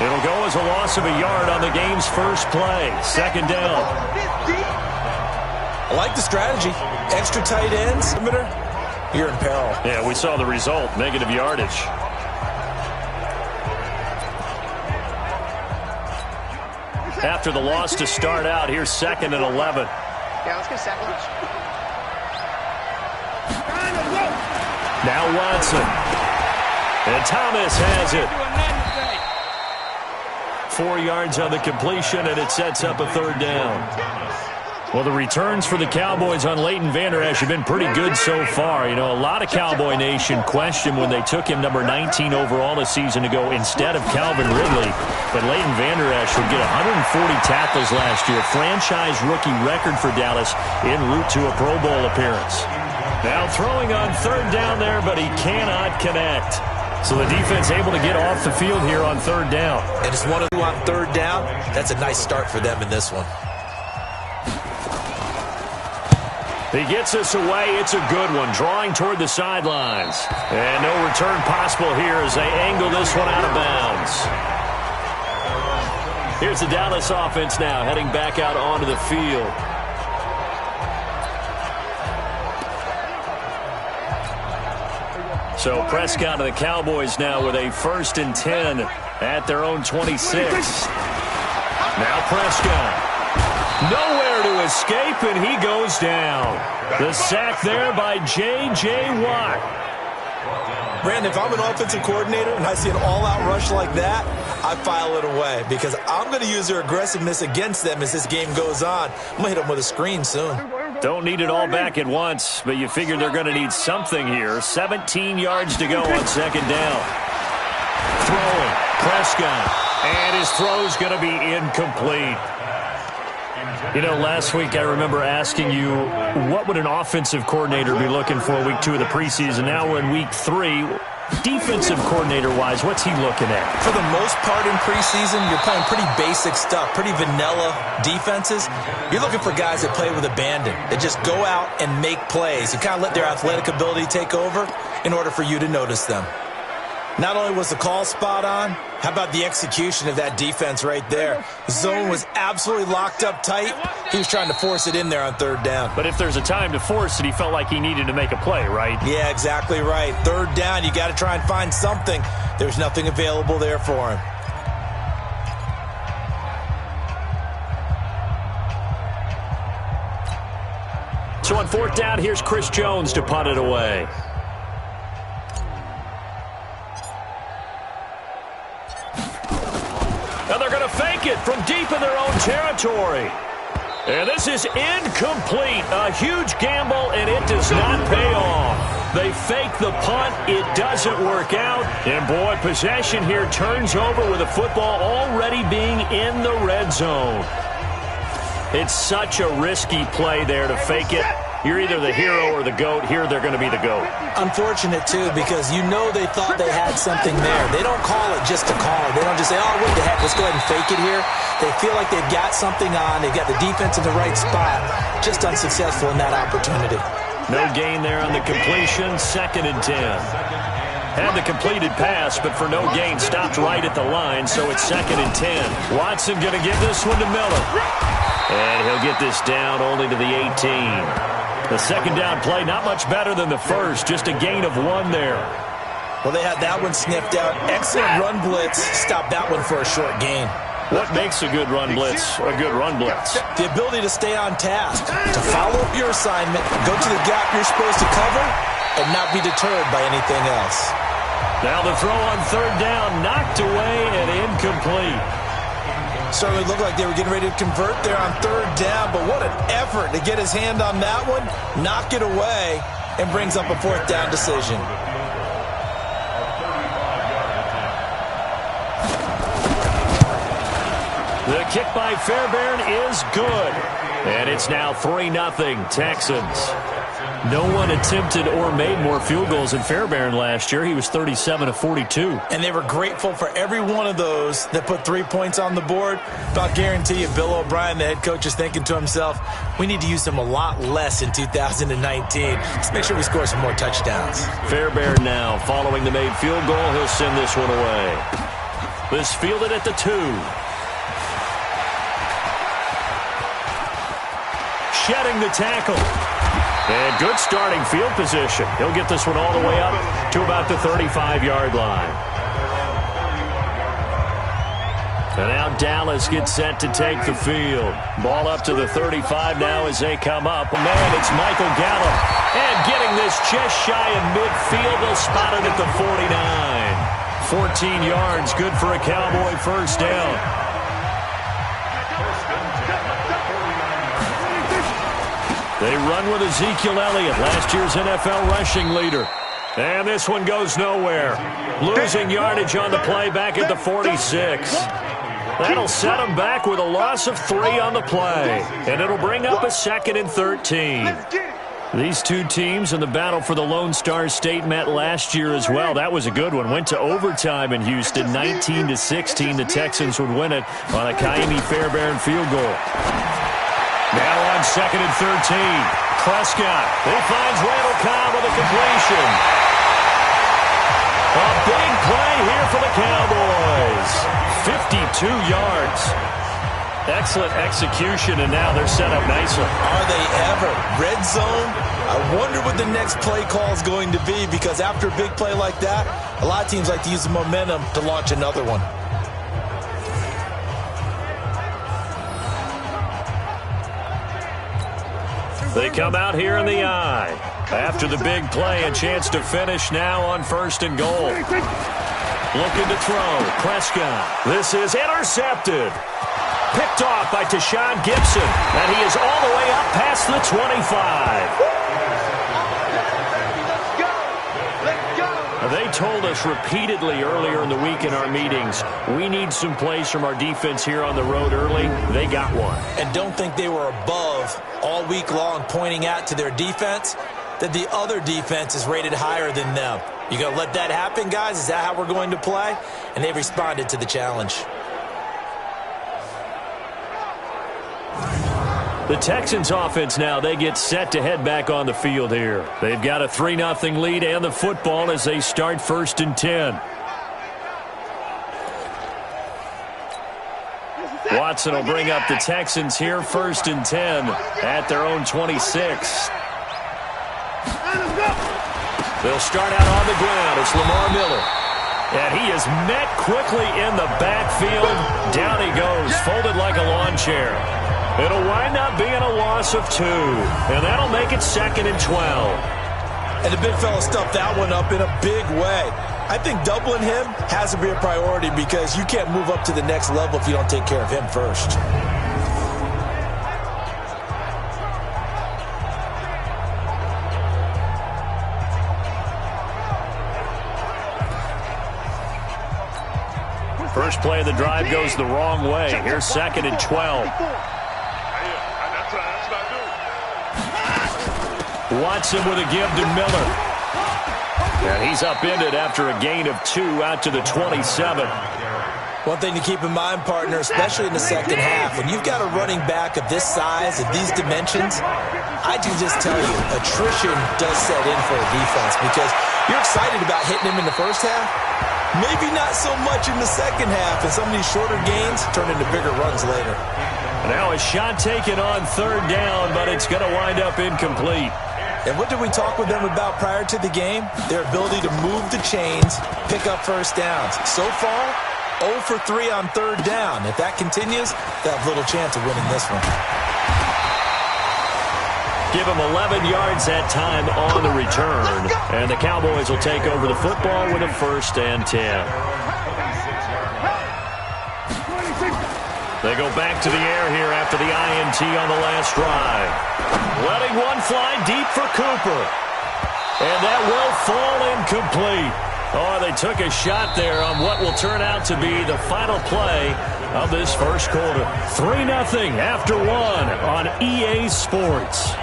It'll go as a loss of a yard on the game's first play. Second down. I like the strategy. Extra tight ends. You're in peril. Yeah, we saw the result. Negative yardage. After the loss to start out, here's 2nd and 11. Yeah, let's get second. Now Watson. And Thomas has it. 4 yards on the completion, and it sets up a 3rd down. Well, the returns for the Cowboys on Leighton Vander Esch have been pretty good so far. You know, a lot of Cowboy Nation questioned when they took him number 19 overall a season ago instead of Calvin Ridley. But Leighton Vander Esch would get 140 tackles last year. Franchise rookie record for Dallas en route to a Pro Bowl appearance. Now throwing on 3rd down there, but he cannot connect. So the defense able to get off the field here on 3rd down. And it's 1-2 on 3rd down. That's a nice start for them in this one. He gets us away. It's a good one. Drawing toward the sidelines. And no return possible here as they angle this one out of bounds. Here's the Dallas offense now heading back out onto the field. So Prescott and the Cowboys now with a 1st and 10 at their own 26. Now Prescott. Nowhere to escape, and he goes down. The sack there by J.J. Watt. Brandon, if I'm an offensive coordinator and I see an all-out rush like that, I file it away because I'm going to use their aggressiveness against them as this game goes on. I'm going to hit them with a screen soon. Don't need it all back at once, but you figure they're going to need something here. 17 yards to go on 2nd down. Throwing, Prescott, and his throw's going to be incomplete. You know, last week I remember asking you, what would an offensive coordinator be looking for week 2 of the preseason? Now we're in week 3. Defensive coordinator-wise, what's he looking at? For the most part in preseason, you're playing pretty basic stuff, pretty vanilla defenses. You're looking for guys that play with abandon, that just go out and make plays. You kind of let their athletic ability take over in order for you to notice them. Not only was the call spot on, how about the execution of that defense right there? The zone was absolutely locked up tight. He was trying to force it in there on 3rd down. But if there's a time to force it, he felt like he needed to make a play, right? Yeah, exactly right. 3rd down, you got to try and find something. There's nothing available there for him. So on 4th down, here's Chris Jones to punt it away. Now they're going to fake it from deep in their own territory. And this is incomplete. A huge gamble, and it does not pay off. They fake the punt. It doesn't work out. And, boy, possession here turns over with the football already being in the red zone. It's such a risky play there to fake it. You're either the hero or the GOAT. Here they're going to be the GOAT. Unfortunate, too, because you know they thought they had something there. They don't call it just to call it. They don't just say, oh, what the heck, let's go ahead and fake it here. They feel like they've got something on. They've got the defense in the right spot. Just unsuccessful in that opportunity. No gain there on the completion. 2nd and 10. Had the completed pass, but for no gain, stopped right at the line, so it's 2nd and 10. Watson going to give this one to Miller. And he'll get this down only to the 18. The 2nd down play, not much better than the first, just a gain of 1 there. Well, they had that one sniffed out. Excellent run blitz. Stopped that one for a short gain. What makes a good run blitz a good run blitz? The ability to stay on task, to follow up your assignment, go to the gap you're supposed to cover, and not be deterred by anything else. Now the throw on 3rd down, knocked away and incomplete. Certainly looked like they were getting ready to convert there on 3rd down, but what an effort to get his hand on that one, knock it away, and brings up a 4th down decision. The kick by Fairbairn is good. And it's now 3-0 Texans. No one attempted or made more field goals than Fairbairn last year. He was 37 of 42. And they were grateful for every one of those that put 3 points on the board. But I'll guarantee you, Bill O'Brien, the head coach, is thinking to himself, we need to use them a lot less in 2019. Let's make sure we score some more touchdowns. Fairbairn now, following the made field goal, he'll send this one away. This fielded at the 2. Shedding the tackle. And good starting field position. He'll get this one all the way up to about the 35-yard line. And now Dallas gets set to take the field. Ball up to the 35 now as they come up. Man, it's Michael Gallup. And getting this just shy of midfield. They'll spot it at the 49. 14 yards, good for a Cowboy first down. They run with Ezekiel Elliott, last year's NFL rushing leader. And this one goes nowhere. Losing yardage on the play back at the 46. That'll set them back with a loss of 3 on the play. And it'll bring up a 2nd and 13. These two teams in the battle for the Lone Star State met last year as well. That was a good one. Went to overtime in Houston, 19-16. The Texans would win it on a Kaimi Fairbairn field goal. Now on 2nd and 13. Prescott. He finds Randall Cobb with a completion. A big play here for the Cowboys. 52 yards. Excellent execution, and now they're set up nicely. Are they ever? Red zone? I wonder what the next play call is going to be, because after a big play like that, a lot of teams like to use the momentum to launch another one. They come out here in the eye. After the big play, a chance to finish now on 1st and goal. Looking to throw. Prescott. This is intercepted. Picked off by Tashawn Gibson. And he is all the way up past the 25. They told us repeatedly earlier in the week in our meetings, we need some plays from our defense here on the road early. They got one. And don't think they were above all week long pointing out to their defense that the other defense is rated higher than them. You going to let that happen, guys? Is that how we're going to play? And they responded to the challenge. The Texans offense now, they get set to head back on the field here. They've got a 3-0 lead and the football as they start 1st and 10. Watson will bring up the Texans here 1st and 10 at their own 26. They'll start out on the ground. It's Lamar Miller. And he is met quickly in the backfield. Down he goes, folded like a lawn chair. It'll wind up being a loss of 2. And that'll make it 2nd and 12. And the big fella stuffed that one up in a big way. I think doubling him has to be a priority, because you can't move up to the next level if you don't take care of him first. First play of the drive goes the wrong way. Here's 2nd and 12. Watson with a give to Miller. And he's upended after a gain of 2 out to the 27. One thing to keep in mind, partner, especially in the second half, when you've got a running back of this size, of these dimensions, I can just tell you, attrition does set in for a defense, because you're excited about hitting him in the first half. Maybe not so much in the second half, and some of these shorter gains turn into bigger runs later. Now a shot taken on 3rd down, but it's going to wind up incomplete. And what did we talk with them about prior to the game? Their ability to move the chains, pick up first downs. So far, 0 for 3 on 3rd down. If that continues, they'll have little chance of winning this one. Give them 11 yards that time on the return. And the Cowboys will take over the football with a 1st and 10. They go back to the air here after the INT on the last drive. Letting one fly deep for Cooper. And that will fall incomplete. Oh, they took a shot there on what will turn out to be the final play of this first quarter. 3-0 after 1 on EA Sports.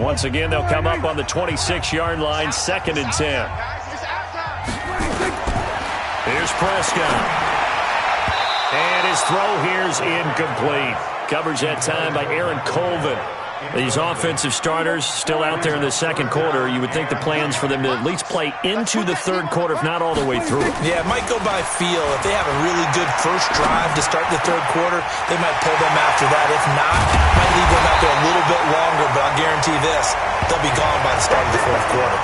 Once again, they'll come up on the 26-yard line, 2nd and 10. Here's Prescott. And his throw here's incomplete. Coverage that time by Aaron Colvin. These offensive starters still out there in the second quarter. You would think the plans for them to at least play into the third quarter, if not all the way through. Yeah, it might go by feel. If they have a really good first drive to start the third quarter, they might pull them after that. If not, might leave them out there a little bit longer, but I'll guarantee this, they'll be gone by the start of the fourth quarter.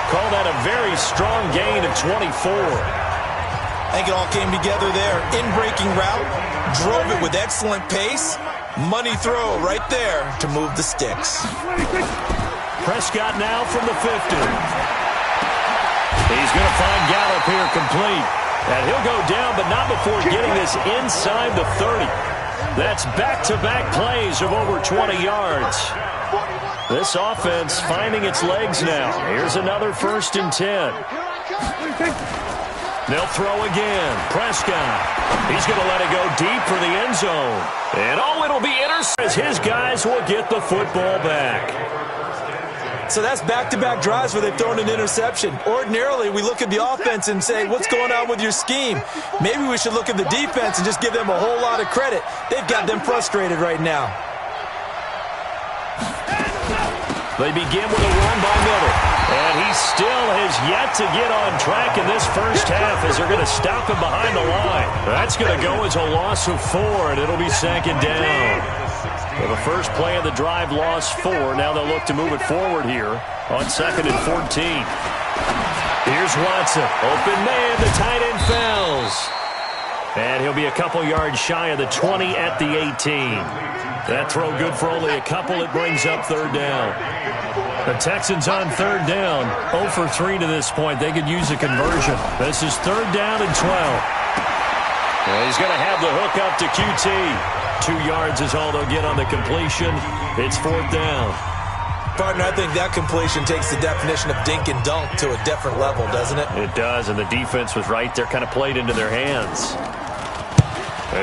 Call that a very strong gain of 24. I think it all came together there. In-breaking route, drove it with excellent pace. Money throw right there to move the sticks. Prescott now from the 50. He's going to find Gallup here complete. And he'll go down, but not before getting this inside the 30. That's back-to-back plays of over 20 yards. This offense finding its legs now. Here's another 1st and 10. They'll throw again. Prescott. He's going to let it go deep for the end zone. And it'll be intercepted as his guys will get the football back. So that's back-to-back drives where they've thrown an interception. Ordinarily, we look at the offense and say, what's going on with your scheme? Maybe we should look at the defense and just give them a whole lot of credit. They've got them frustrated right now. They begin with a run by Miller. And he still has yet to get on track in this first half as they're going to stop him behind the line. That's going to go as a loss of 4, and it'll be 2nd down. For the first play of the drive, lost 4. Now they'll look to move it forward here on 2nd and 14. Here's Watson. Open man, the tight end fouls. And he'll be a couple yards shy of the 20 at the 18. That throw good for only a couple. It brings up 3rd down. The Texans on 3rd down, 0 for 3 to this point. They could use a conversion. This is 3rd down and 12. And he's going to have the hook up to QT. 2 yards is all they'll get on the completion. It's 4th down. Partner, I think that completion takes the definition of dink and dunk to a different level, doesn't it? It does, and the defense was right there, kind of played into their hands.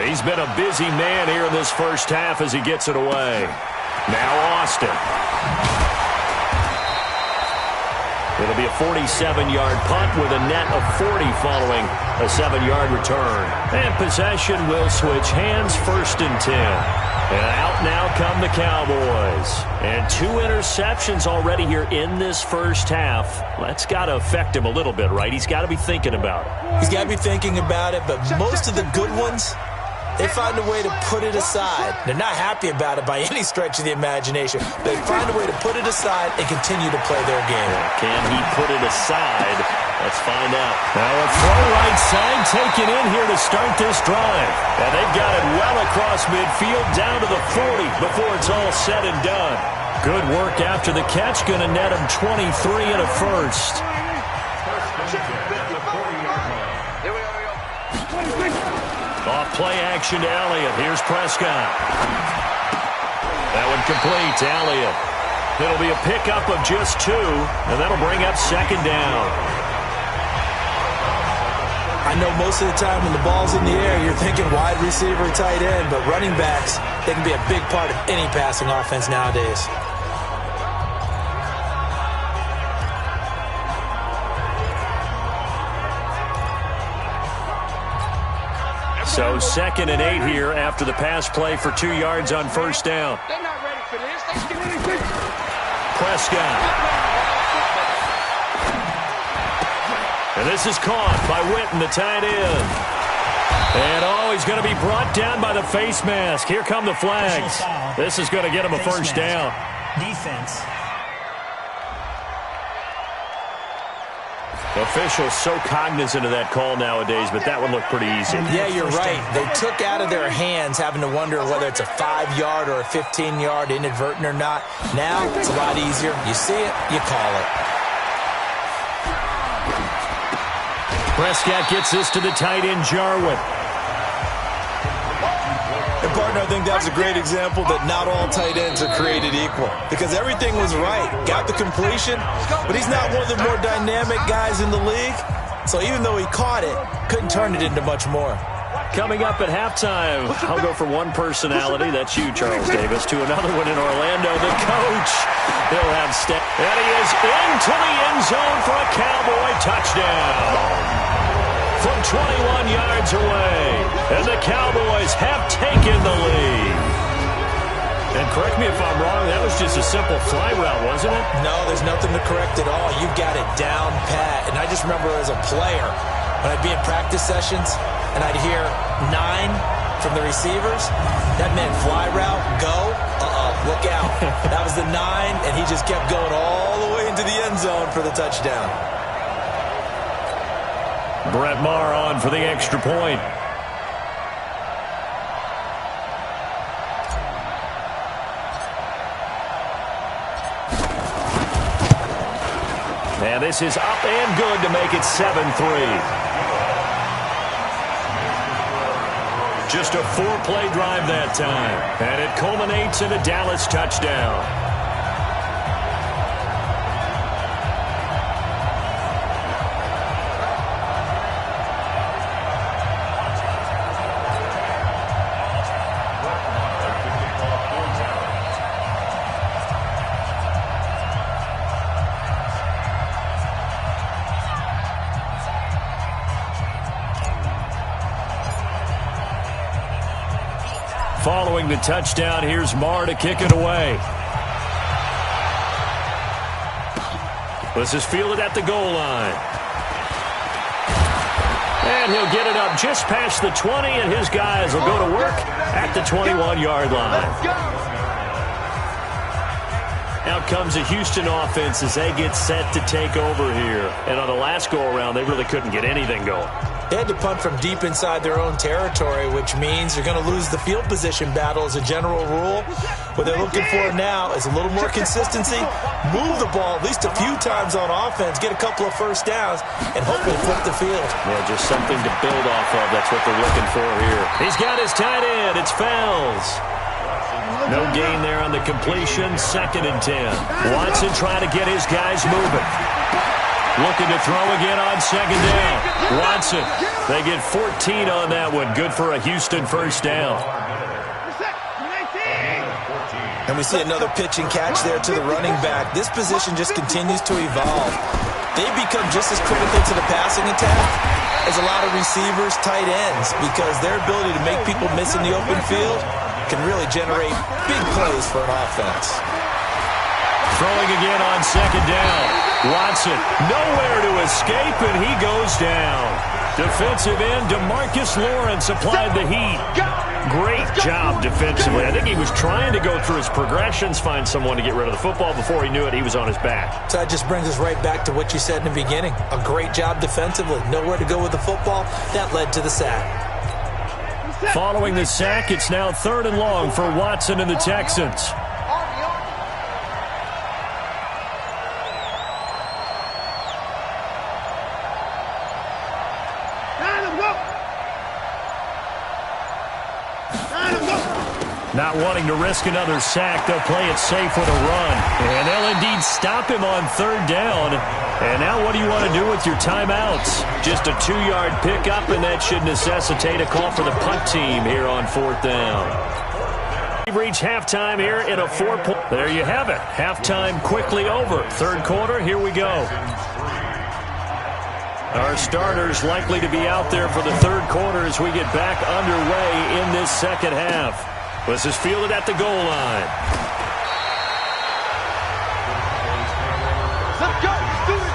He's been a busy man here in this first half as he gets it away. Now Austin. It'll be a 47-yard punt with a net of 40 following a 7-yard return. And possession will switch hands, 1st and 10. And out now come the Cowboys. And 2 interceptions already here in this first half. That's got to affect him a little bit, right? He's got to be thinking about it. He's got to be thinking about it, but most of the good ones, they find a way to put it aside. They're not happy about it by any stretch of the imagination. They find a way to put it aside and continue to play their game. Can he put it aside? Let's find out. Now a throw right side taken in here to start this drive. And they've got it well across midfield down to the 40 before it's all said and done. Good work after the catch. Going to net him 23 and a 1st. Off play action to Elliott. Here's Prescott. That one complete to Elliott. It'll be a pickup of just 2, and that'll bring up 2nd down. I know most of the time when the ball's in the air, you're thinking wide receiver, tight end, but running backs, they can be a big part of any passing offense nowadays. So 2nd and 8 here after the pass play for 2 yards on 1st down. They're not ready for this. Prescott. And this is caught by Witten, the tight end. And he's going to be brought down by the face mask. Here come the flags. This is going to get him a 1st down. Defense. Officials so cognizant of that call nowadays, but that one looked pretty easy. Yeah, you're right. They took out of their hands having to wonder whether it's a 5-yard or a 15-yard inadvertent or not. Now, it's a lot easier. You see it, you call it. Prescott gets this to the tight end, Jarwin. And partner, I think that's a great example that not all tight ends are created equal. Because everything was right. Got the completion, but he's not one of the more dynamic guys in the league. So even though he caught it, couldn't turn it into much more. Coming up at halftime, I'll go from one personality, that's you, Charles Davis, to another one in Orlando. The coach, he'll have step. And he is into the end zone for a Cowboy touchdown from 21 yards away. And the Cowboys have taken the lead. And correct me if I'm wrong, that was just a simple fly route, wasn't it? No, there's nothing to correct at all. You've got it down pat. And I just remember as a player, when I'd be in practice sessions and I'd hear 9 from the receivers, that meant fly route, go, look out. That was the 9, and he just kept going all the way into the end zone for the touchdown. Brett Maher on for the extra point. And this is up and good to make it 7-3. Just a 4-play drive that time. And it culminates in a Dallas touchdown. Following the touchdown, here's Maher to kick it away. This is fielded at the goal line. And he'll get it up just past the 20, and his guys will go to work at the 21-yard line. Out comes the Houston offense as they get set to take over here. And on the last go-around, they really couldn't get anything going. They had to punt from deep inside their own territory, which means you're going to lose the field position battle as a general rule. What they're looking for now is a little more consistency, move the ball at least a few times on offense, get a couple of first downs, and hopefully flip the field. Yeah, just something to build off of. That's what they're looking for here. He's got his tight end. It's Fells. No gain there on the completion. 2nd and 10. Watson trying to get his guys moving. Looking to throw again on 2nd down. Watson, they get 14 on that one. Good for a Houston first down. And we see another pitch and catch there to the running back. This position just continues to evolve. They become just as critical to the passing attack as a lot of receivers, tight ends, because their ability to make people miss in the open field can really generate big plays for an offense. Throwing again on 2nd down. Watson, nowhere to escape, and he goes down. Defensive end, DeMarcus Lawrence applied the heat. Great job defensively. I think he was trying to go through his progressions, find someone to get rid of the football. Before he knew it, he was on his back. So that just brings us right back to what you said in the beginning. A great job defensively. Nowhere to go with the football. That led to the sack. Following the sack, it's now 3rd and long for Watson and the Texans. Not wanting to risk another sack, they'll play it safe with a run. And they'll indeed stop him on 3rd down. And now what do you want to do with your timeouts? Just a 2-yard pickup, and that should necessitate a call for the punt team here on 4th down. We've reached halftime here in a 4-point. There you have it. Halftime quickly over. 3rd quarter, here we go. Our starters likely to be out there for the 3rd quarter as we get back underway in this 2nd half. This is fielded at the goal line. Let's go. Do it.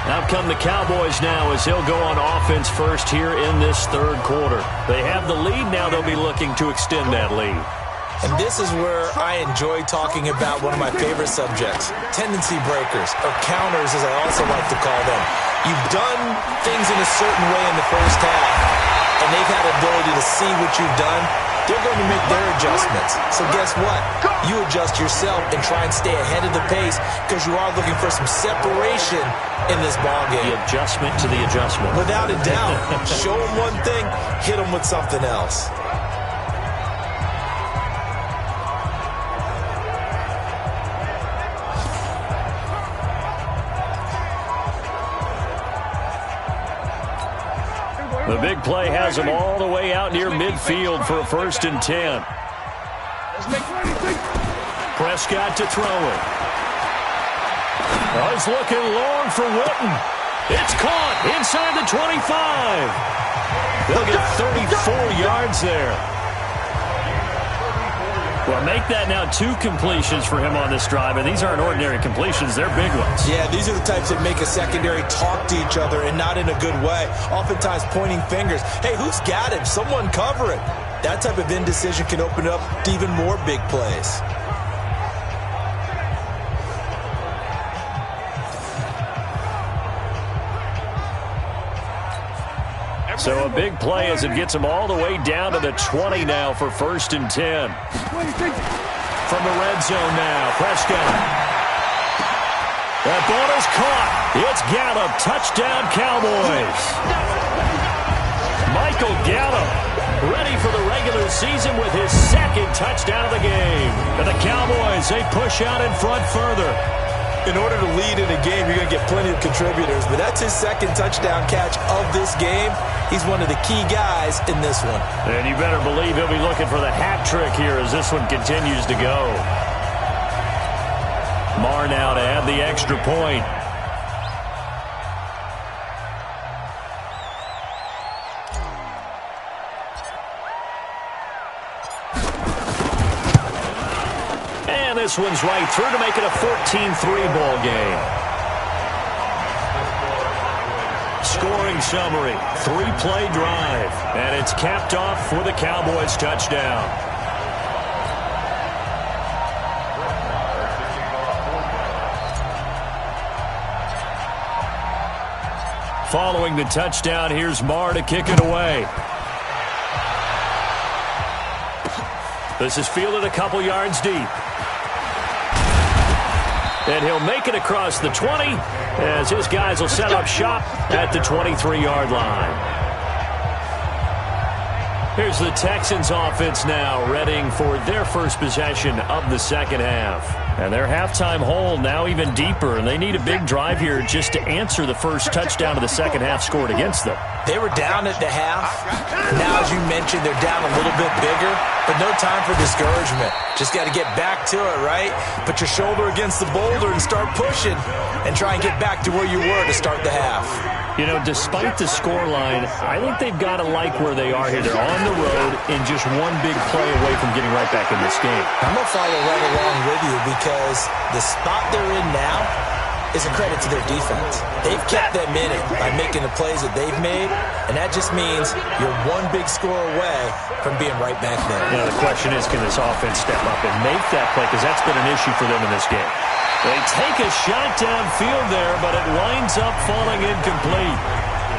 Out come the Cowboys now as they'll go on offense first here in this 3rd quarter. They have the lead. Now they'll be looking to extend that lead. And this is where I enjoy talking about one of my favorite subjects, tendency breakers, or counters as I also like to call them. You've done things in a certain way in the first half, and they've had the ability to see what you've done. They're going to make their adjustments. So guess what? You adjust yourself and try and stay ahead of the pace because you are looking for some separation in this ballgame. The adjustment to the adjustment. Without a doubt. Show them one thing, hit them with something else. The big play has him all the way out near midfield for a 1st and 10. Prescott to throw it. Oh, he's looking long for Witten. It's caught inside the 25. They'll get 34 yards there. Well, make that now 2 completions for him on this drive, and these aren't ordinary completions. They're big ones. Yeah, these are the types that make a secondary talk to each other, and not in a good way. Oftentimes pointing fingers. Hey, who's got him? Someone cover it. That type of indecision can open up to even more big plays. So a big play as it gets him all the way down to the 20 now for 1st and 10. From the red zone now, Prescott. That ball is caught. It's Gallup. Touchdown, Cowboys. Michael Gallup ready for the regular season with his 2nd touchdown of the game. And the Cowboys, they push out in front further. In order to lead in a game, you're going to get plenty of contributors, but that's his 2nd touchdown catch of this game. He's one of the key guys in this one. And you better believe he'll be looking for the hat trick here as this one continues to go. Marr now to add the extra point. And this one's right through to make it a 14-3 ball game. Scoring summary, 3-play drive, and it's capped off with a Cowboys touchdown. Following the touchdown, here's Marr to kick it away. This is fielded a couple yards deep. And he'll make it across the 20 as his guys will set up shop at the 23-yard line. Here's the Texans offense now readying for their first possession of the 2nd half. And their halftime hole now even deeper, and they need a big drive here just to answer the first touchdown of the 2nd half scored against them. They were down at the half. Now, as you mentioned, they're down a little bit bigger, but no time for discouragement. Just got to get back to it, right? Put your shoulder against the boulder and start pushing and try and get back to where you were to start the half. You know, despite the scoreline, I think they've got to like where they are here. They're on the road and just one big play away from getting right back in this game. I'm going to follow right along with you because the spot they're in now is a credit to their defense. They've kept them in it by making the plays that they've made, and that just means you're one big score away from being right back there. You know, the question is, can this offense step up and make that play? Because that's been an issue for them in this game. They take a shot downfield there, but it winds up falling incomplete.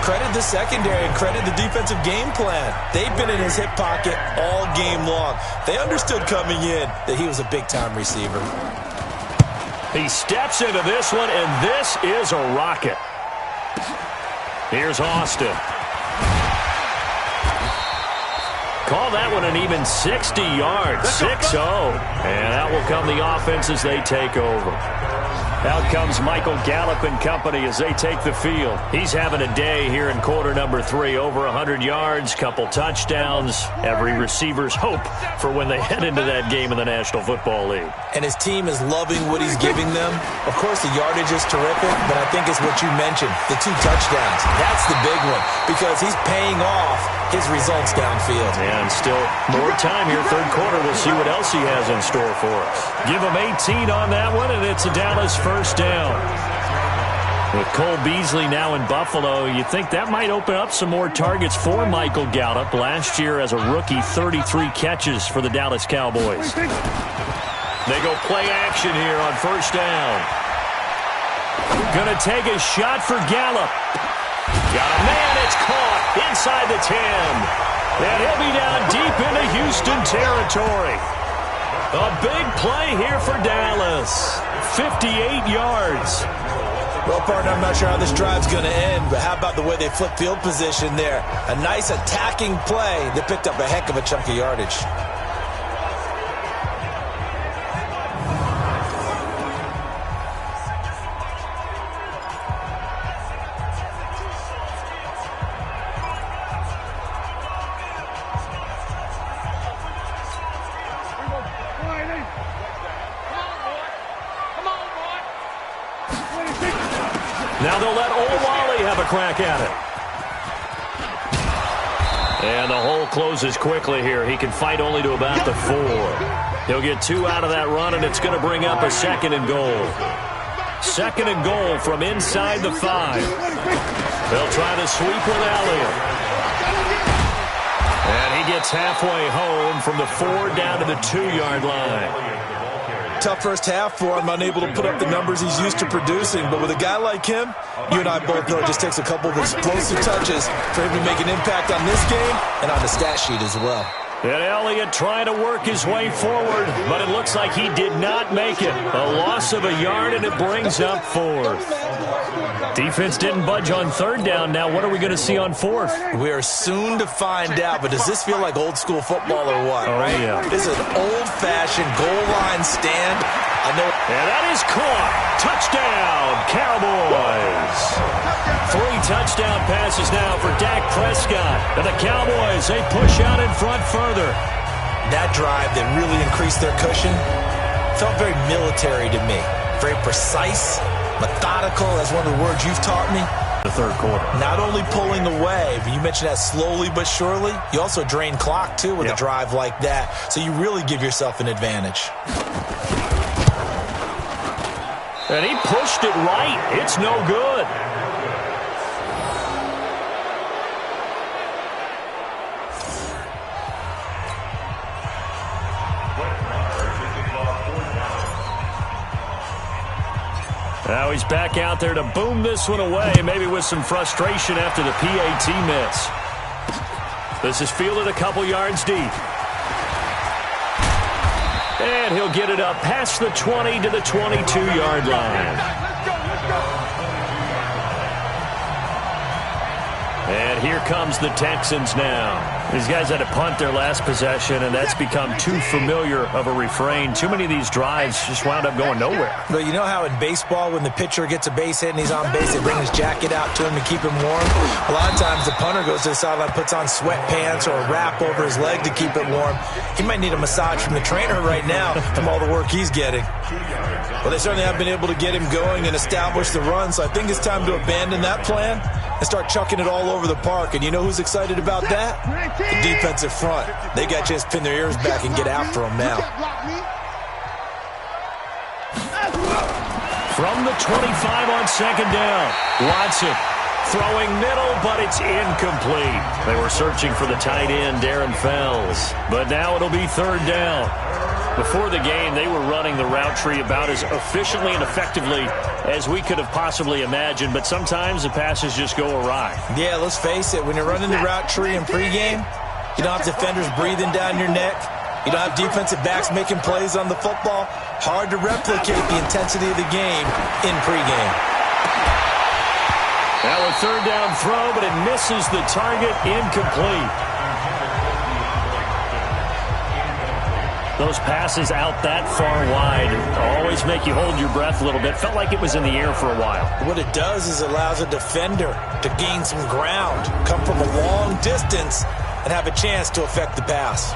Credit the secondary and credit the defensive game plan. They've been in his hip pocket all game long. They understood coming in that he was a big-time receiver. He steps into this one, and this is a rocket. Here's Austin. Call that one an even 60 yards, 6-0. And out will come the offense as they take over. Out comes Michael Gallup and company as they take the field. He's having a day here in quarter number 3. Over 100 yards, couple touchdowns. Every receiver's hope for when they head into that game in the National Football League. And his team is loving what he's giving them. Of course, the yardage is terrific, but I think it's what you mentioned, the 2 touchdowns. That's the big one because he's paying off his results downfield. And still more time here, third quarter. We'll see what else he has in store for us. Give him 18 on that one, and it's a Dallas first down. With Cole Beasley now in Buffalo, you think that might open up some more targets for Michael Gallup. Last year as a rookie, 33 catches for the Dallas Cowboys. They go play action here on first down. Gonna take a shot for Gallup. Got a man, it's caught inside the 10. And he'll be down deep into Houston territory. A big play here for Dallas. 58 yards. Well, partner, I'm not sure how this drive's going to end, but how about the way they flip field position there? A nice attacking play that picked up a heck of a chunk of yardage. Now they'll let Olawale have a crack at it. And the hole closes quickly here. He can fight only to about the 4. He'll get 2 out of that run, and it's going to bring up a 2nd and goal. 2nd and goal from inside the 5. They'll try to sweep with Elliott. And he gets halfway home from the 4 down to the 2-yard line. Tough first half for him, unable to put up the numbers he's used to producing. But with a guy like him, you and I both know it just takes a couple of explosive touches for him to make an impact on this game and on the stat sheet as well. And Elliott trying to work his way forward, but it looks like he did not make it. A loss of a yard, and it brings up 4th. Defense didn't budge on 3rd down. Now what are we going to see on 4th? We are soon to find out, but does this feel like old school football or what? Oh, right? Yeah. This is an old-fashioned goal line stand. I know. And that is caught. Touchdown, Cowboys. 3 touchdown passes now for Dak Prescott. And the Cowboys, they push out in front further. That drive that really increased their cushion felt very military to me. Very precise, methodical. That's one of the words you've taught me. The 3rd quarter. Not only pulling away, but you mentioned that slowly but surely. You also drain clock, too, with a drive like that. So you really give yourself an advantage. And he pushed it right. It's no good. Now he's back out there to boom this one away, maybe with some frustration after the PAT miss. This is fielded a couple yards deep. And he'll get it up past the 20 to the 22-yard line. And here comes the Texans now. These guys had to punt their last possession, and that's become too familiar of a refrain. Too many of these drives just wound up going nowhere. But you know how in baseball, when the pitcher gets a base hit and he's on base, they bring his jacket out to him to keep him warm? A lot of times the punter goes to the sideline, puts on sweatpants or a wrap over his leg to keep it warm. He might need a massage from the trainer right now from all the work he's getting. Well, they certainly have been able to get him going and establish the run, so I think it's time to abandon that plan and start chucking it all over the park. And you know who's excited about that? The defensive front. They got a chance to pin their ears back and get after him now. From the 25 on 2nd down, Watson throwing middle, but it's incomplete. They were searching for the tight end, Darren Fells, but now it'll be 3rd down. Before the game, they were running the route tree about as efficiently and effectively as we could have possibly imagined, but sometimes the passes just go awry. Yeah, let's face it, when you're running the route tree in pregame, you don't have defenders breathing down your neck. You don't have defensive backs making plays on the football. Hard to replicate the intensity of the game in pregame. Now a 3rd down throw, but it misses the target, incomplete. Those passes out that far wide always make you hold your breath a little bit. Felt like it was in the air for a while. What it does is it allows a defender to gain some ground, come from a long distance, and have a chance to affect the pass.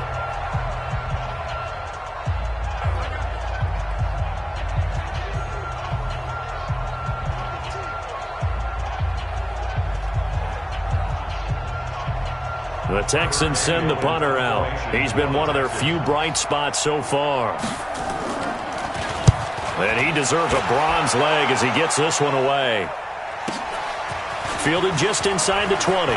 The Texans send the punter out. He's been one of their few bright spots so far. And he deserves a bronze leg as he gets this one away. Fielded just inside the 20.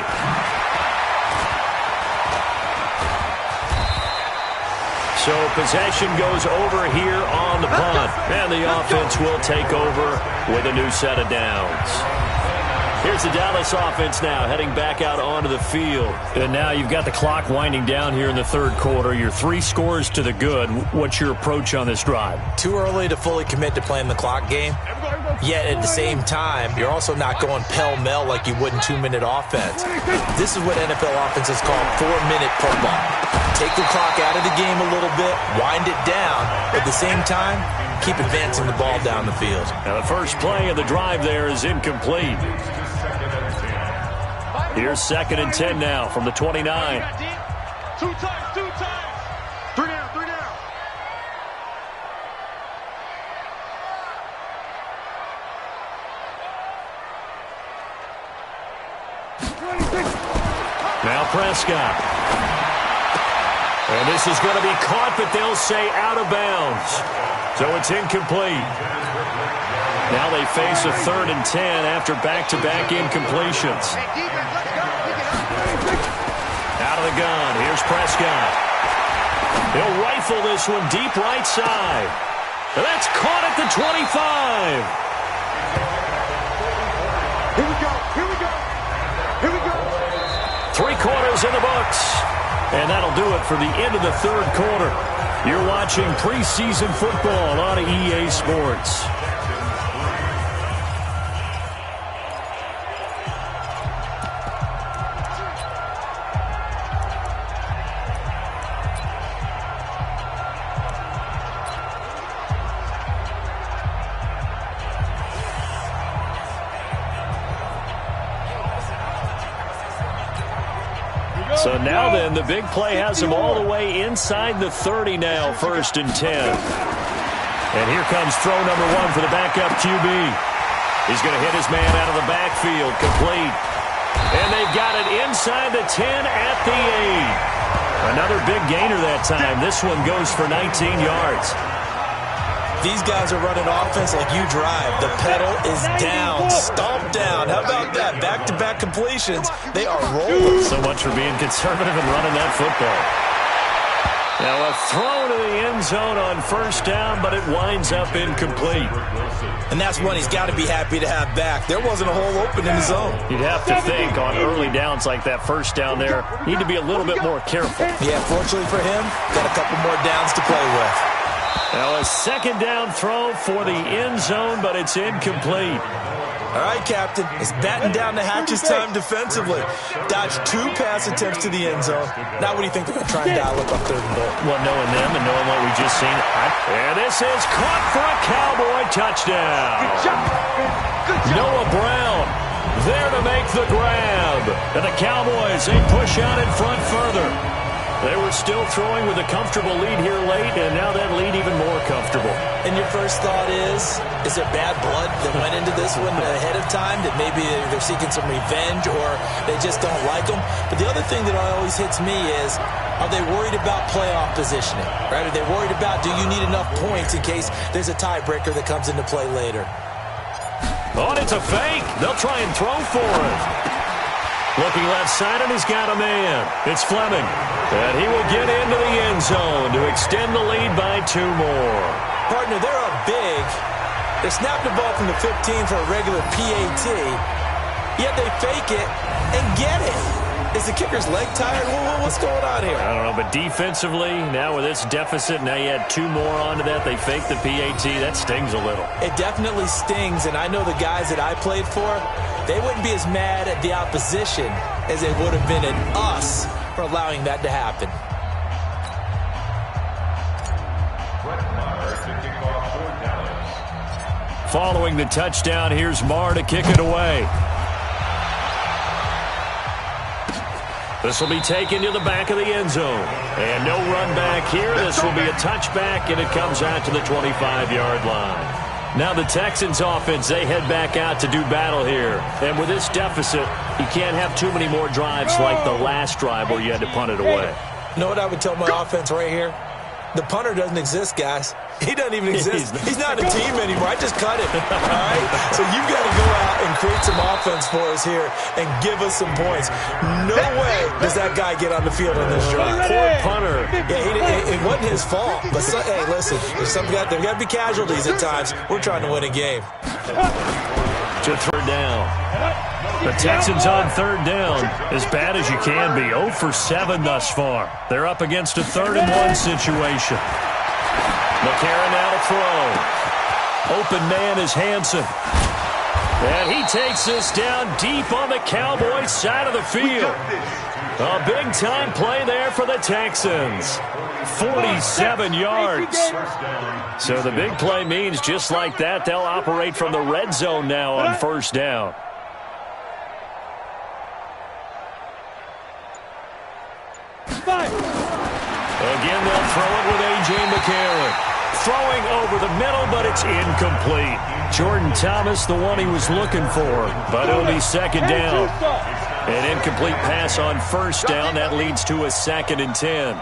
So possession goes over here on the punt. And the offense will take over with a new set of downs. Here's the Dallas offense now heading back out onto the field. And now you've got the clock winding down here in the 3rd quarter. Your 3 scores to the good. What's your approach on this drive? Too early to fully commit to playing the clock game. Yet at the same time, you're also not going pell-mell like you would in 2-minute offense. This is what NFL offenses call 4-minute football. Take the clock out of the game a little bit, wind it down, but at the same time, keep advancing the ball down the field. Now the first play of the drive there is incomplete. Here's 2nd and 10 now from the 29. 2 times. 3 down. Prescott. And this is going to be caught, but they'll say out of bounds. So it's incomplete. Now they face a 3rd and 10 after back-to-back incompletions. Out of the gun. Here's Prescott. He'll rifle this one deep right side. And that's caught at the 25. Here we go. Here we go. Here we go. 3 quarters in the books. And that'll do it for the end of the 3rd quarter. You're watching preseason football on EA Sports. So now then, the big play has him all the way inside the 30 now, 1st and 10. And here comes throw number 1 for the backup QB. He's going to hit his man out of the backfield, complete. And they've got it inside the 10 at the 8. Another big gainer that time. This one goes for 19 yards. These guys are running offense like you drive. The pedal is down, stomped down. How about that? Back-to-back completions. They are rolling. So much for being conservative and running that football. Now a throw to the end zone on 1st down, but it winds up incomplete. And that's one he's got to be happy to have back. There wasn't a hole open in the zone. You'd have to think on early downs like that 1st down there, need to be a little bit more careful. Yeah, fortunately for him, got a couple more downs to play with. Now a 2nd down throw for the end zone, but it's incomplete. All right, Captain. It's batten down the hatches time defensively. Dodged 2 pass attempts to the end zone. Now what do you think they're going to try and dial up on 3rd and goal? Well, knowing them and knowing what we just seen. And this is caught for a Cowboy touchdown. Good job. Good job. Noah Brown there to make the grab. And the Cowboys, they push out in front further. They were still throwing with a comfortable lead here late, and now that lead even more comfortable. And your first thought is there bad blood that went into this one ahead of time, that maybe they're seeking some revenge or they just don't like them? But the other thing that always hits me is, are they worried about playoff positioning? Right? Are they worried about, do you need enough points in case there's a tiebreaker that comes into play later? Oh, and it's a fake. They'll try and throw for it. Looking left side, and he's got a man. It's Fleming. And he will get into the end zone to extend the lead by 2 more. Partner, they're up big. They snapped the ball from the 15 for a regular PAT, yet they fake it and get it. Is the kicker's leg tired? What's going on here? I don't know, but defensively, now with this deficit, now you add 2 more onto that. They fake the PAT. That stings a little. It definitely stings, and I know the guys that I played for, they wouldn't be as mad at the opposition as they would have been at us for allowing that to happen. Following the touchdown, here's Marr to kick it away. This will be taken to the back of the end zone. And no run back here. This will be a touchback, and it comes out to the 25-yard line. Now the Texans offense, they head back out to do battle here. And with this deficit, you can't have too many more drives like the last drive where you had to punt it away. You know what I would tell my offense right here? The punter doesn't exist, guys. He doesn't even exist. He's not a team anymore. I just cut him. All right? So you've got to go out and create some offense for us here and give us some points. No way does that guy get on the field on this drive. Poor punter. Yeah, it wasn't his fault. But, hey, listen, there's got to be casualties at times. We're trying to win a game. To 3rd down. The Texans on 3rd down, as bad as you can be. 0 for 7 thus far. They're up against a 3rd and 1 situation. McCarron now to throw. Open man is Hansen. And he takes this down deep on the Cowboys side of the field. A big-time play there for the Texans. 47 yards. So the big play means just like that, they'll operate from the red zone now on 1st down. Again, they'll throw it with A.J. McCarron. Throwing over the middle, but it's incomplete. Jordan Thomas, the one he was looking for, but it'll be 2nd down. An incomplete pass on first down. That leads to a 2nd and 10.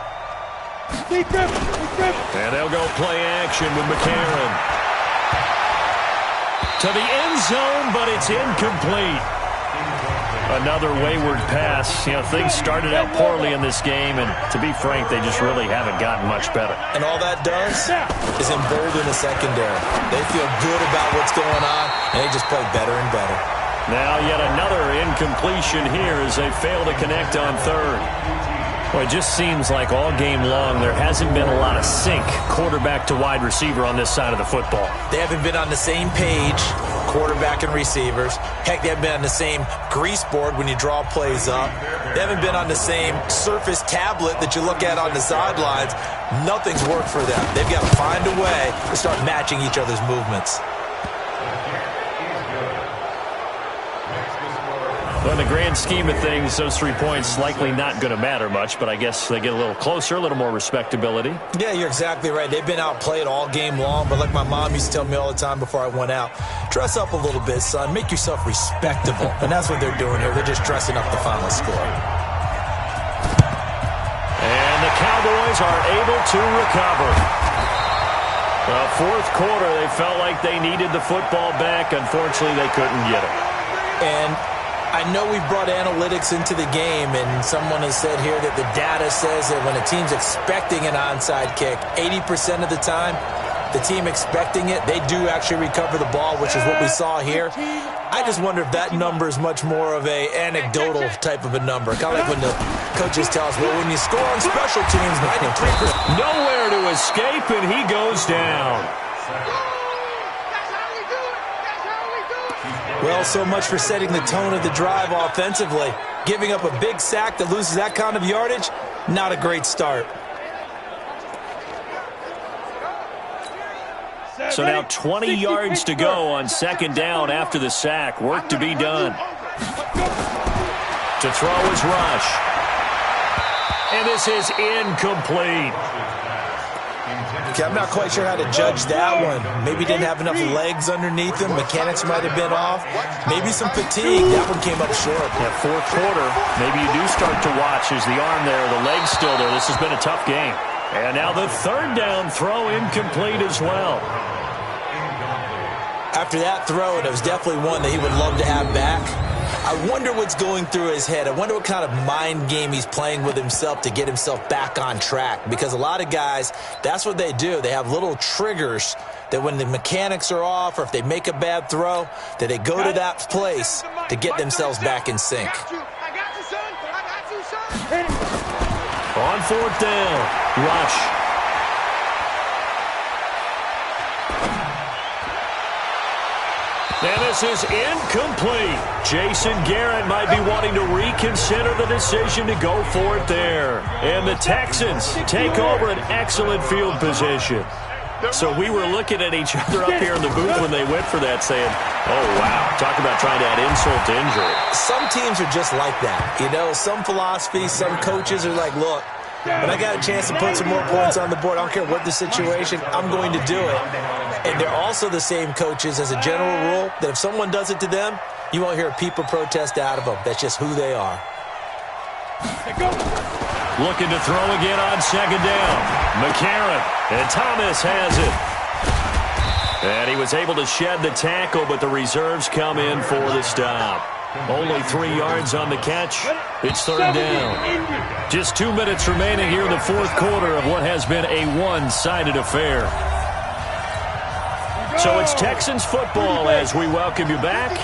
And they'll go play action with McCarron. To the end zone, but it's incomplete. Another wayward pass. You know, things started out poorly in this game, and to be frank, they just really haven't gotten much better. And all that does is embolden the secondary. They feel good about what's going on, and they just play better and better. Now yet another incompletion here as they fail to connect on 3rd. Well, it just seems like all game long there hasn't been a lot of sync quarterback to wide receiver on this side of the football. They haven't been on the same page, quarterback and receivers. Heck, they haven't been on the same grease board when you draw plays up. They haven't been on the same Surface tablet that you look at on the sidelines. Nothing's worked for them. They've got to find a way to start matching each other's movements. Well, in the grand scheme of things, those 3 points likely not going to matter much, but I guess they get a little closer, a little more respectability. Yeah, you're exactly right. They've been outplayed all game long, but like my mom used to tell me all the time before I went out, dress up a little bit, son. Make yourself respectable. And that's what they're doing here. They're just dressing up the final score. And the Cowboys are able to recover. Well, 4th quarter, they felt like they needed the football back. Unfortunately, they couldn't get it. And I know we've brought analytics into the game, and someone has said here that the data says that when a team's expecting an onside kick, 80% of the time, the team expecting it, they do actually recover the ball, which is what we saw here. I just wonder if that number is much more of a anecdotal type of a number. Kind of like when the coaches tell us, well, when you score on special teams, 93%. Nowhere to escape, and he goes down. Well, so much for setting the tone of the drive offensively. Giving up a big sack that loses that kind of yardage, not a great start. So now 20 yards to go on 2nd down after the sack. Work to be done. To throw is Rush. And this is incomplete. Okay, I'm not quite sure how to judge that one. Maybe didn't have enough legs underneath him. Mechanics might have been off. Maybe some fatigue. That one came up short. Yeah, 4th quarter, maybe you do start to watch. Is the arm there, the leg's still there. This has been a tough game. And now the 3rd down throw incomplete as well. After that throw, and it was definitely one that he would love to have back. I wonder what's going through his head. I wonder what kind of mind game he's playing with himself to get himself back on track. Because a lot of guys, that's what they do. They have little triggers that when the mechanics are off or if they make a bad throw, that they go to that place to get themselves back in sync. On 4th down, Rush. And this is incomplete. Jason Garrett might be wanting to reconsider the decision to go for it there. And the Texans take over an excellent field position. So we were looking at each other up here in the booth when they went for that saying, oh, wow, talk about trying to add insult to injury. Some teams are just like that. You know, some philosophies, some coaches are like, look, when I got a chance to put some more points on the board, I don't care what the situation, I'm going to do it. And they're also the same coaches as a general rule that if someone does it to them, you won't hear a peep of protest out of them. That's just who they are. Looking to throw again on 2nd down. McCarron, and Thomas has it. And he was able to shed the tackle, but the reserves come in for the stop. Only 3 yards on the catch. It's 3rd down. Just 2 minutes remaining here in the 4th quarter of what has been a one-sided affair. So it's Texans football as we welcome you back.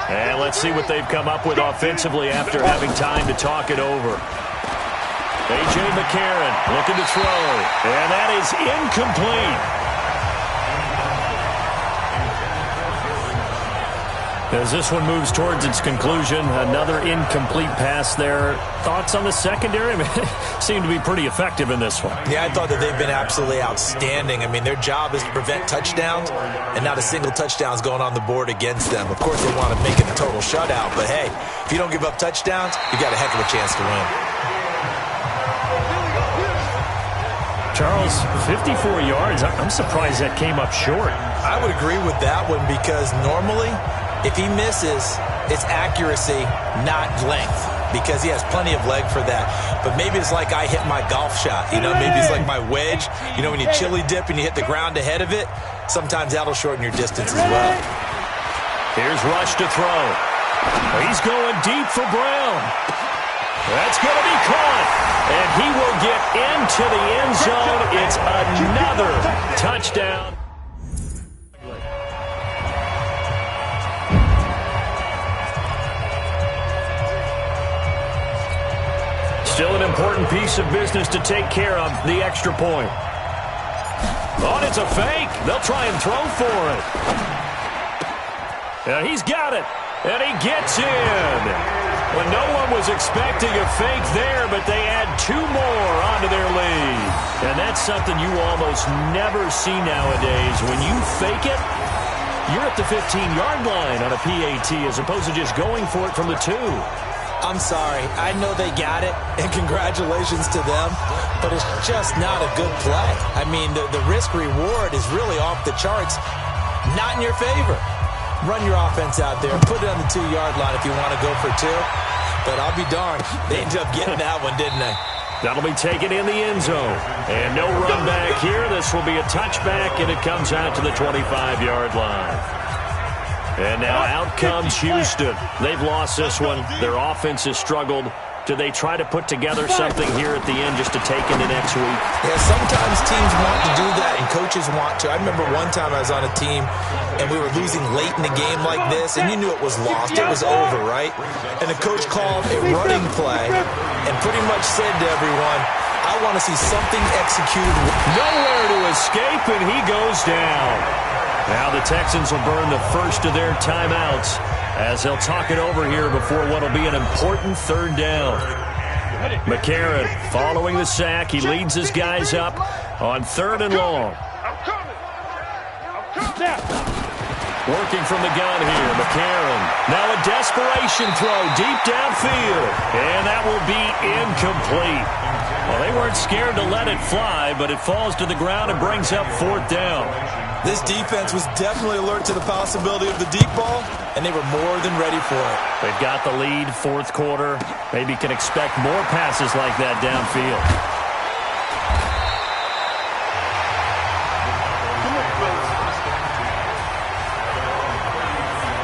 And let's see what they've come up with offensively after having time to talk it over. A.J. McCarron looking to throw. And that is incomplete. As this one moves towards its conclusion, another incomplete pass there. Thoughts on the secondary? I mean, seem to be pretty effective in this one. Yeah, I thought that they've been absolutely outstanding. I mean, their job is to prevent touchdowns, and not a single touchdown is going on the board against them. Of course, they want to make it a total shutout, but hey, if you don't give up touchdowns, you've got a heck of a chance to win. Charles, 54 yards. I'm surprised that came up short. I would agree with that one because normally, if he misses, It's accuracy, not length, because he has plenty of leg for that. But maybe it's like I hit my golf shot. You know, maybe it's like my wedge. You know, when you chili dip and you hit the ground ahead of it, sometimes that'll shorten your distance as well. Here's Rush to throw. He's going deep for Brown. That's going to be caught. And he will get into the end zone. It's another touchdown. Still an important piece of business to take care of, the extra point. Oh, and it's a fake. They'll try and throw for it. Now he's got it, and he gets in. Well, no one was expecting a fake there, but they add 2 more onto their lead. And that's something you almost never see nowadays. When you fake it, you're at the 15-yard line on a PAT as opposed to just going for it from the 2. I'm sorry. I know they got it, and congratulations to them, but it's just not a good play. I mean, the risk-reward is really off the charts, not in your favor. Run your offense out there. Put it on the 2-yard line if you want to go for 2. But I'll be darned. They ended up getting that one, didn't they? That'll be taken in the end zone. And no run back here. This will be a touchback, and it comes out to the 25-yard line. And now out comes Houston. They've lost this one. Their offense has struggled. Do they try to put together something here at the end just to take into next week? Yeah, sometimes teams want to do that and coaches want to. I remember one time I was on a team and we were losing late in the game like this, and you knew it was lost. It was over, right? And the coach called a running play and pretty much said to everyone, I want to see something executed. Nowhere to escape, and he goes down. Now the Texans will burn the first of their timeouts as they'll talk it over here before what will be an important 3rd down. McCarron following the sack. He leads his guys up on 3rd and long. Working from the gun here, McCarron. Now a desperation throw deep downfield. And that will be incomplete. Well, they weren't scared to let it fly, but it falls to the ground and brings up 4th down. This defense was definitely alert to the possibility of the deep ball, and they were more than ready for it. They've got the lead, 4th quarter. Maybe can expect more passes like that downfield.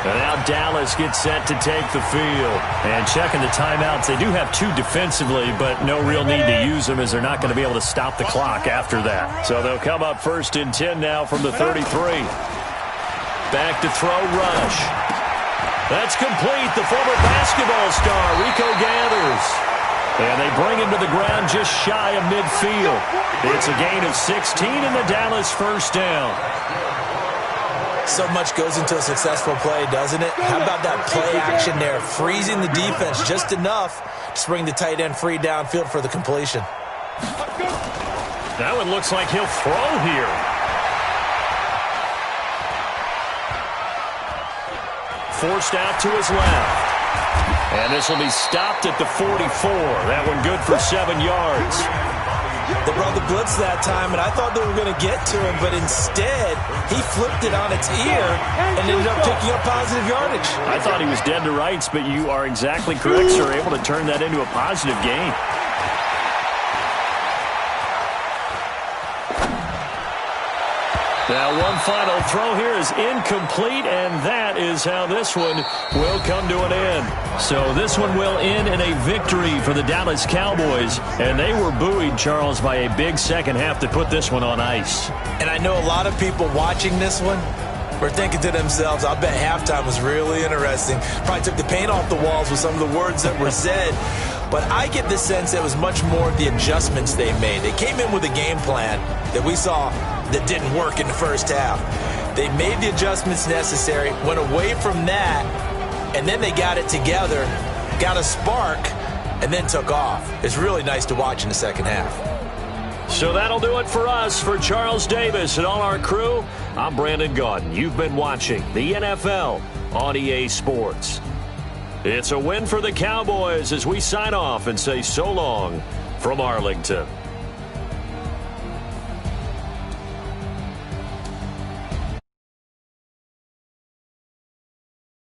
And now Dallas gets set to take the field. And checking the timeouts, they do have 2 defensively, but no real need to use them as they're not going to be able to stop the clock after that. So they'll come up 1st and 10 now from the 33. Back to throw, Rush. That's complete. The former basketball star, Rico Gathers. And they bring him to the ground just shy of midfield. It's a gain of 16 and the Dallas 1st down. So much goes into a successful play, doesn't it? How about that play action there, freezing the defense just enough to bring the tight end free downfield for the completion. That one looks like he'll throw here. Forced out to his left. And this will be stopped at the 44. That one good for 7 yards. They brought the blitz that time, and I thought they were going to get to him, but instead, he flipped it on its ear and ended up picking up positive yardage. I thought he was dead to rights, but you are exactly correct, sir. Able to turn that into a positive gain. Now one final throw here is incomplete, and that is how this one will come to an end. So this one will end in a victory for the Dallas Cowboys, and they were buoyed, Charles, by a big second half to put this one on ice. And I know a lot of people watching this one were thinking to themselves, I bet halftime was really interesting. Probably took the paint off the walls with some of the words that were said. But I get the sense it was much more of the adjustments they made. They came in with a game plan that we saw that didn't work in the first half. They made the adjustments necessary, went away from that, and then they got it together, got a spark, and then took off. It's really nice to watch in the second half. So that'll do it for us. For Charles Davis and all our crew, I'm Brandon Gaudin. You've been watching the NFL on EA Sports. It's a win for the Cowboys as we sign off and say so long from Arlington.